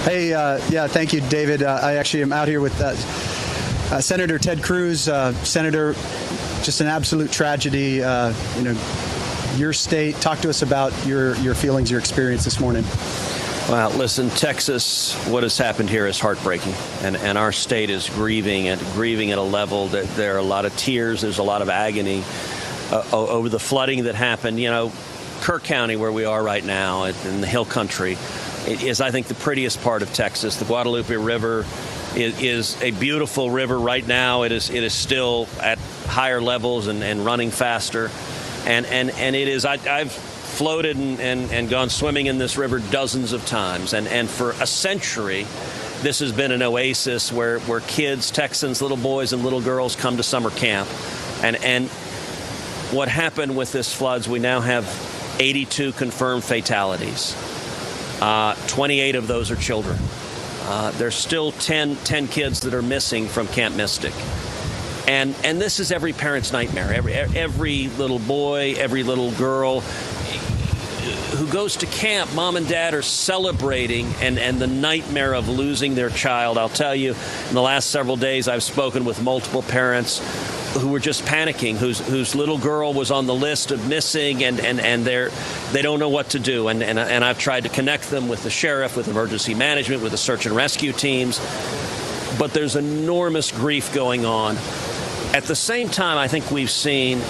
Hey, yeah, thank you, David. I actually am out here with Senator Ted Cruz. Senator, just an absolute tragedy. Your state. Talk to us about your feelings, your experience this morning. Well, listen, Texas, what has happened here is heartbreaking, and our state is grieving at a level that there are a lot of tears, there's a lot of agony over the flooding that happened. You know, Kirk County, where we are right now, in the Hill Country, is, I think, the prettiest part of Texas. The Guadalupe River is a beautiful river right now. It is still at higher levels and running faster, and it is. I've floated and gone swimming in this river dozens of times, and for a century this has been an oasis where kids, Texans, little boys and little girls, come to summer camp. And what happened with this floods, we now have 82 confirmed fatalities. 28 of those are children. There's still 10 kids that are missing from Camp Mystic. And this is every parent's nightmare. Every little boy, every little girl who goes to camp, mom and dad are celebrating, and the nightmare of losing their child. I'll tell you, in the last several days, I've spoken with multiple parents who were just panicking, whose little girl was on the list of missing, and they don't know what to do. And I've tried to connect them with the sheriff, with emergency management, with the search and rescue teams. But there's enormous grief going on. At the same time, I think we've seen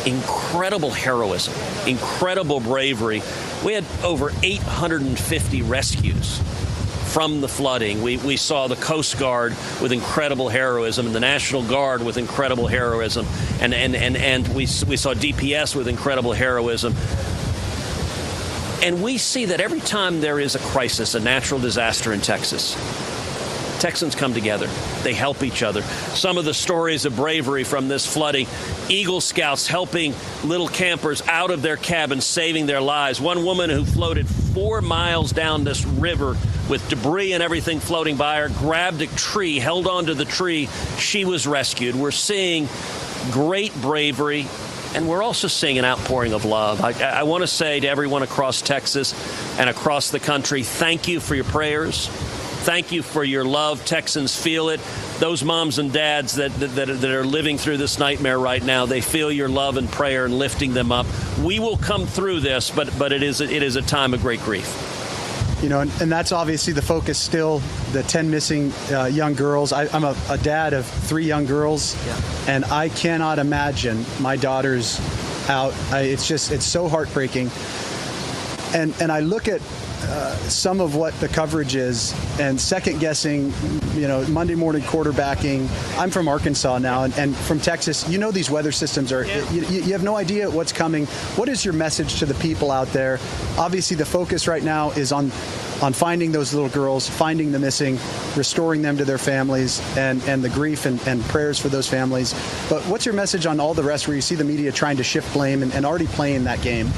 incredible heroism, incredible bravery. We had over 850 rescues from the flooding. We saw the Coast Guard with incredible heroism, and the National Guard with incredible heroism, and we saw DPS with incredible heroism. And we see that every time there is a crisis, a natural disaster in Texas, Texans come together. They help each other. Some of the stories of bravery from this flooding: Eagle Scouts helping little campers out of their cabins, saving their lives. One woman who floated 4 miles down this river with debris and everything floating by her, grabbed a tree, held onto the tree. She was rescued. We're seeing great bravery, and we're also seeing an outpouring of love. I want to say to everyone across Texas and across the country, thank you for your prayers. Thank you for your love. Texans feel it. Those moms and dads that are living through this nightmare right now, they feel your love and prayer and lifting them up. We will come through this, but it is a time of great grief. You know, and that's obviously the focus still, the 10 missing young girls. I'm a dad of 3 young girls, and I cannot imagine my daughter's out. It's so heartbreaking. And I look at some of what the coverage is, and second guessing, Monday morning quarterbacking. I'm from Arkansas now, and from Texas. These weather systems are, you have no idea what's coming. What is your message to the people out there? Obviously, the focus right now is on finding those little girls, finding the missing, restoring them to their families, and the grief and prayers for those families. But what's your message on all the rest, where you see the media trying to shift blame and already playing that game?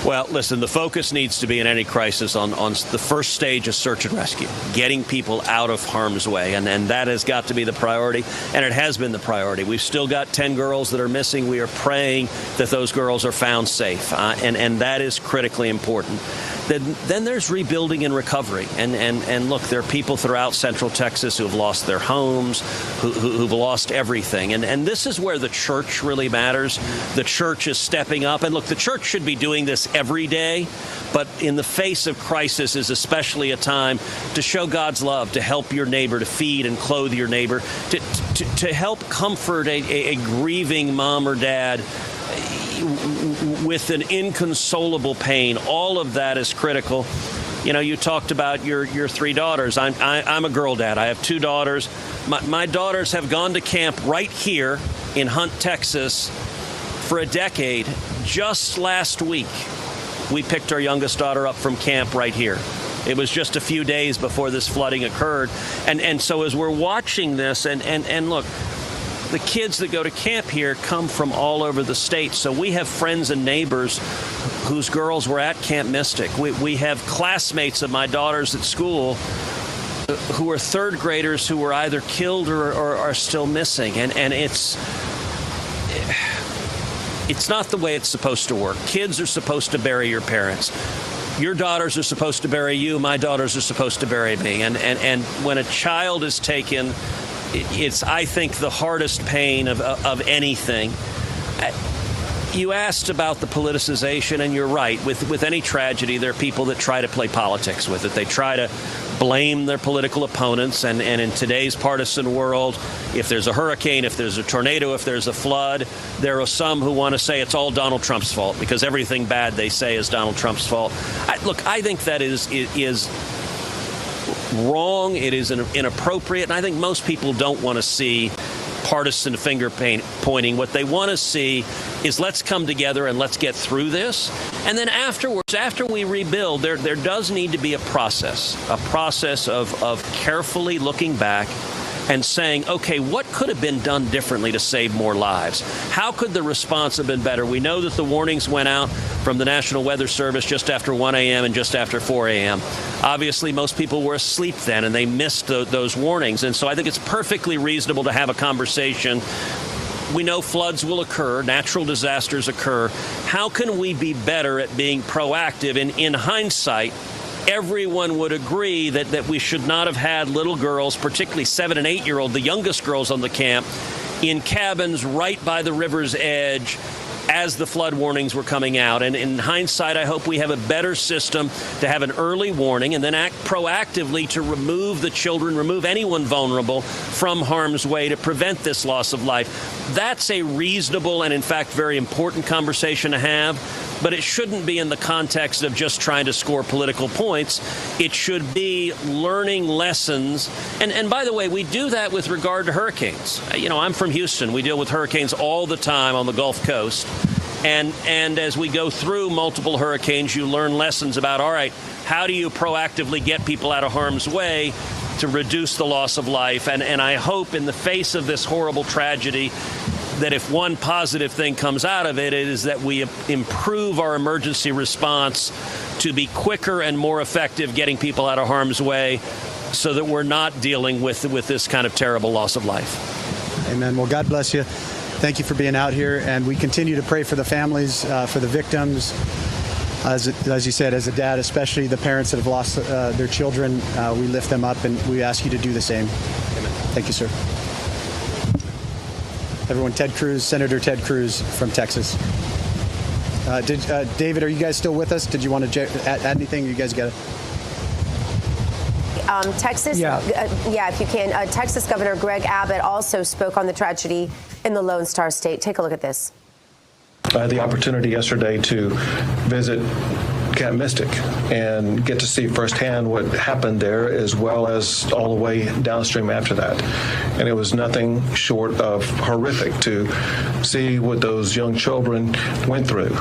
Well, listen, the focus needs to be in any crisis on the first stage of search and rescue, getting people out of harm's way. And that has got to be the priority, and it has been the priority. We've still got 10 girls that are missing. We are praying that those girls are found safe, and that is critically important. Then there's rebuilding and recovery. And look, there are people throughout Central Texas who have lost their homes, who've lost everything. And this is where the church really matters. The church is stepping up. And look, the church should be doing this every day, but in the face of crisis is especially a time to show God's love, to help your neighbor, to feed and clothe your neighbor, to help comfort a grieving mom or dad with an inconsolable pain. All of that is critical. You talked about your 3 daughters. I'm a girl dad. I have 2 daughters. My daughters have gone to camp right here in Hunt, Texas for a decade. Just last week, we picked our youngest daughter up from camp right here. It was just a few days before this flooding occurred. And so as we're watching this, and look, the kids that go to camp here come from all over the state. So we have friends and neighbors whose girls were at Camp Mystic. We have classmates of my daughters at school who are 3rd graders who were either killed or are still missing. And it's not the way it's supposed to work. Kids are supposed to bury your parents. Your daughters are supposed to bury you. My daughters are supposed to bury me. And when a child is taken, it's, I think, the hardest pain of anything. You asked about the politicization, and you're right. With any tragedy, there are people that try to play politics with it. They try to blame their political opponents. And in today's partisan world, if there's a hurricane, if there's a tornado, if there's a flood, there are some who want to say it's all Donald Trump's fault because everything bad they say is Donald Trump's fault. Look, I think that is wrong. It is inappropriate. And I think most people don't want to see partisan finger pointing. What they want to see is let's come together and let's get through this. And then afterwards, after we rebuild, there does need to be a process of carefully looking back and saying, okay, what could have been done differently to save more lives? How could the response have been better? We know that the warnings went out from the National Weather Service just after 1 a.m. and just after 4 a.m. Obviously, most people were asleep then, and they missed those warnings. And so I think it's perfectly reasonable to have a conversation. We know floods will occur, natural disasters occur. How can we be better at being proactive? And in hindsight, everyone would agree that we should not have had little girls, particularly 7- and 8-year-old, the youngest girls on the camp, in cabins right by the river's edge as the flood warnings were coming out. And in hindsight, I hope we have a better system to have an early warning and then act proactively to remove the children, remove anyone vulnerable from harm's way to prevent this loss of life. That's a reasonable and, in fact, very important conversation to have. But it shouldn't be in the context of just trying to score political points. It should be learning lessons. And by the way, we do that with regard to hurricanes. You know, I'm from Houston. We deal with hurricanes all the time on the Gulf Coast. And as we go through multiple hurricanes, you learn lessons about, all right, how do you proactively get people out of harm's way to reduce the loss of life? And I hope in the face of this horrible tragedy, that if one positive thing comes out of it, it is that we improve our emergency response to be quicker and more effective getting people out of harm's way so that we're not dealing with this kind of terrible loss of life. Amen. Well, God bless you. Thank you for being out here. And we continue to pray for the families, for the victims. As you said, as a dad, especially the parents that have lost their children, we lift them up and we ask you to do the same. Amen. Thank you, sir. Everyone, Ted Cruz, Senator Ted Cruz from Texas. David, are you guys still with us? Did you want to add anything? You guys got it? Texas, if you can. Texas Governor Greg Abbott also spoke on the tragedy in the Lone Star State. Take a look at this. I had the opportunity yesterday to visit Camp Mystic and get to see firsthand what happened there, as well as all the way downstream after that. And it was nothing short of horrific to see what those young children went through.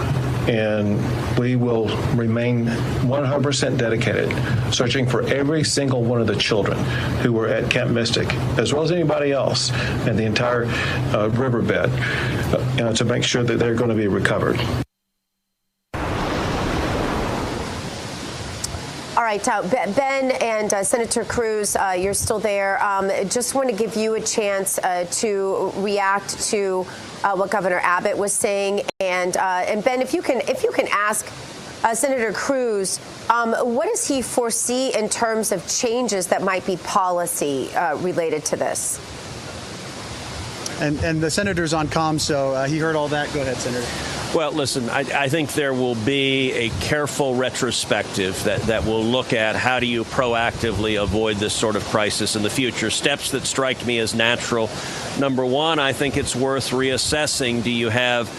And we will remain 100% dedicated, searching for every single one of the children who were at Camp Mystic, as well as anybody else in the entire riverbed, to make sure that they're going to be recovered. All right, Ben and Senator Cruz, you're still there. Just want to give you a chance to react to what Governor Abbott was saying, and Ben, if you can ask Senator Cruz, what does he foresee in terms of changes that might be policy related to this? And the senator's on comm, so he heard all that. Go ahead, Senator. Well, listen, I think there will be a careful retrospective that will look at how do you proactively avoid this sort of crisis in the future. Steps that strike me as natural. Number one, I think it's worth reassessing. Do you have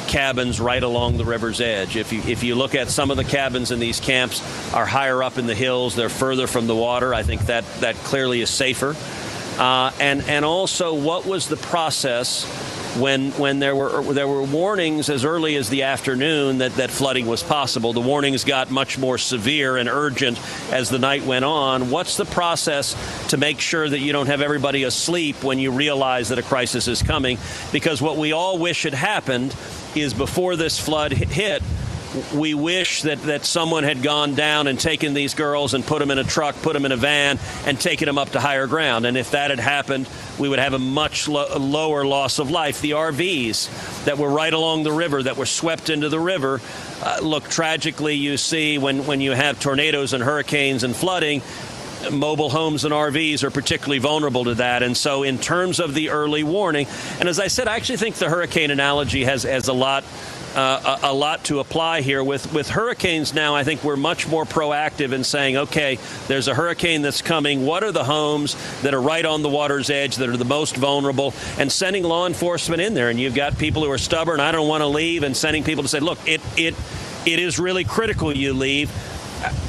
cabins right along the river's edge? If you look at some of the cabins in these camps are higher up in the hills, they're further from the water. I think that clearly is safer. And also, what was the process when there were warnings as early as the afternoon that flooding was possible? The warnings got much more severe and urgent as the night went on. What's the process to make sure that you don't have everybody asleep when you realize that a crisis is coming? Because what we all wish had happened is before this flood hit, we wish that someone had gone down and taken these girls and put them in a truck, put them in a van, and taken them up to higher ground. And if that had happened, we would have a much lower loss of life. The RVs that were right along the river, that were swept into the river, Look, tragically, you see when you have tornadoes and hurricanes and flooding, mobile homes and RVs are particularly vulnerable to that. And so in terms of the early warning, and as I said, I actually think the hurricane analogy has a lot to apply here. With hurricanes now, I think we're much more proactive in saying, okay, there's a hurricane that's coming. What are the homes that are right on the water's edge that are the most vulnerable? And sending law enforcement in there. And you've got people who are stubborn, I don't want to leave, and sending people to say, look, it is really critical you leave.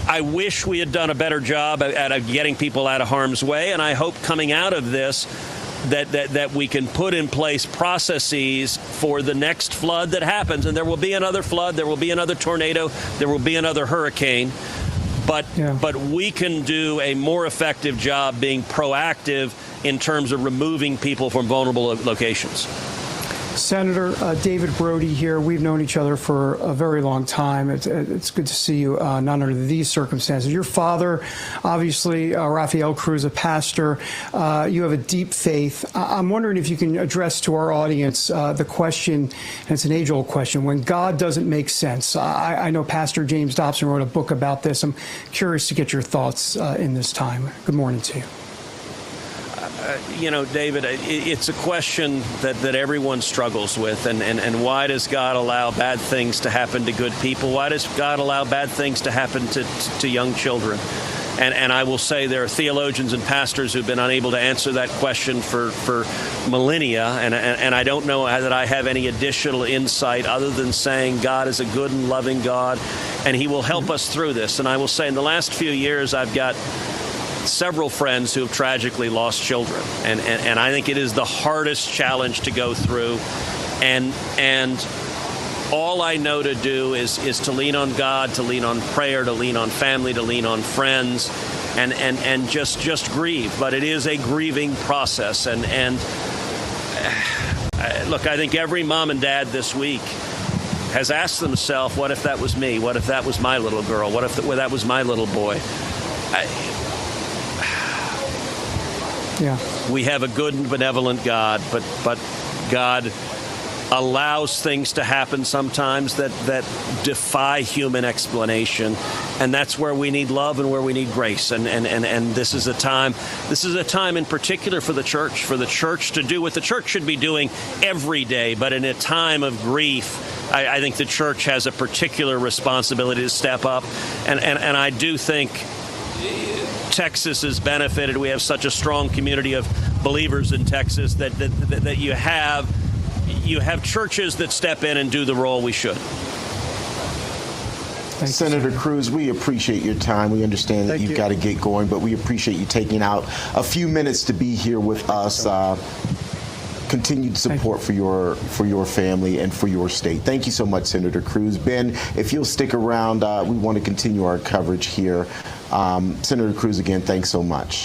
I wish we had done a better job at getting people out of harm's way, and I hope coming out of this that we can put in place processes for the next flood that happens. And there will be another flood, there will be another tornado, there will be another hurricane. But we can do a more effective job being proactive in terms of removing people from vulnerable locations. Senator David Brody here. We've known each other for a very long time. It's good to see you not under these circumstances. Your father, obviously, Rafael Cruz, a pastor. You have a deep faith. I'm wondering if you can address to our audience the question, and it's an age-old question, when God doesn't make sense. I know Pastor James Dobson wrote a book about this. I'm curious to get your thoughts in this time. Good morning to you. David, it's a question that everyone struggles with. And why does God allow bad things to happen to good people? Why does God allow bad things to happen to young children? And I will say there are theologians and pastors who've been unable to answer that question for millennia. And I don't know that I have any additional insight other than saying God is a good and loving God, and he will help us through this. And I will say in the last few years, I've got several friends who have tragically lost children, and I think it is the hardest challenge to go through, and all I know to do is to lean on God, to lean on prayer, to lean on family, to lean on friends, and just grieve. But it is a grieving process, and look, I think every mom and dad this week has asked themselves, what if that was me? What if that was my little girl? What if that was my little boy? Yeah. We have a good and benevolent God, but God allows things to happen sometimes that defy human explanation, and that's where we need love and where we need grace. And this is a time in particular for the church to do what the church should be doing every day, but in a time of grief, I think the church has a particular responsibility to step up, and I do think Texas has benefited. We have such a strong community of believers in Texas that you have churches that step in and do the role we should. Senator Cruz, we appreciate your time. We understand that you've got to get going, but we appreciate you taking out a few minutes to be here with us. Continued support for your family and for your state. Thank you so much, Senator Cruz. Ben, if you'll stick around, we want to continue our coverage here. Senator Cruz, again, thanks so much.